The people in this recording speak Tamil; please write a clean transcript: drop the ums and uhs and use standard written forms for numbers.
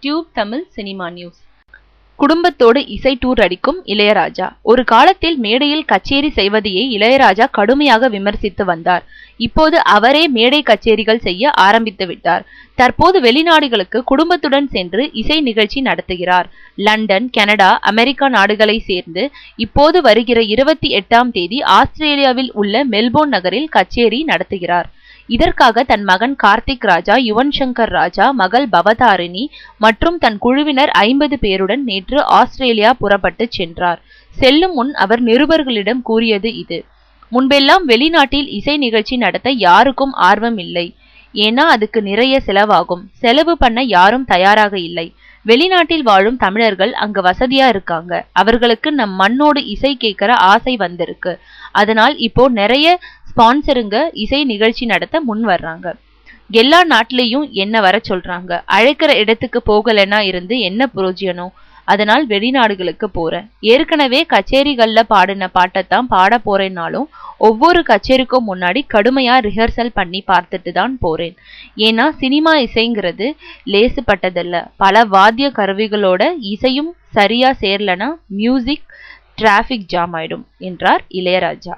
Tube Tamil cinema news. குடும்பத்தோடு இசை டூர் அடிக்கும் இளையராஜா. ஒரு காலத்தில் மேடையில் கச்சேரி செய்வதையே இளையராஜா கடுமையாக விமர்சித்து வந்தார். இப்போது அவரே மேடை கச்சேரிகள் செய்ய ஆரம்பித்து விட்டார். தற்போது வெளிநாடுகளுக்கு குடும்பத்துடன் சென்று இசை நிகழ்ச்சி நடத்துகிறார். லண்டன், கனடா, அமெரிக்கா நாடுகளை சேர்ந்து இப்போது வருகிற 28ஆம் தேதி ஆஸ்திரேலியாவில் உள்ள மெல்போர்ன் நகரில் கச்சேரி நடத்துகிறார். இதற்காக தன் மகன் கார்த்திக் ராஜா, யுவன் சங்கர் ராஜா, மகள் பவதாரிணி மற்றும் தன் குழுவினர் 50 பேருடன் நேற்று ஆஸ்திரேலியா புறப்பட்டு சென்றார். செல்லும் முன் அவர் நிருபர்களிடம் கூறியது இது: முன்பெல்லாம் வெளிநாட்டில் இசை நிகழ்ச்சி நடத்த யாருக்கும் ஆர்வம் இல்லை. ஏன்னா அதுக்கு நிறைய செலவாகும். செலவு பண்ண யாரும் தயாராக இல்லை. வெளிநாட்டில் வாழும் தமிழர்கள் அங்க வசதியா இருக்காங்க. அவர்களுக்கு நம் மண்ணோடு இசை கேட்கிற ஆசை வந்திருக்கு. அதனால் இப்போ நிறைய ஸ்பான்சருங்க இசை நிகழ்ச்சி நடத்த முன் வர்றாங்க. எல்லா நாட்டிலையும் என்ன வர சொல்றாங்க. அழைக்கிற இடத்துக்கு போகலன்னா இருந்து என்ன புரோஜனம்? அதனால் வெளிநாடுகளுக்கு போறேன். ஏற்கனவே கச்சேரிகள்ல பாடின பாட்டைத்தான் பாட போறேன்னாலும் ஒவ்வொரு கச்சேரிக்கும் முன்னாடி கடுமையா ரிஹர்சல் பண்ணி பார்த்துட்டு தான் போறேன். ஏன்னா சினிமா இசைங்கிறது லேசுப்பட்டதல்ல. பல வாத்திய கருவிகளோட இசையும் சரியா சேரலனா மியூசிக் டிராபிக் ஜாம் ஆயிடும் என்றார் இளையராஜா.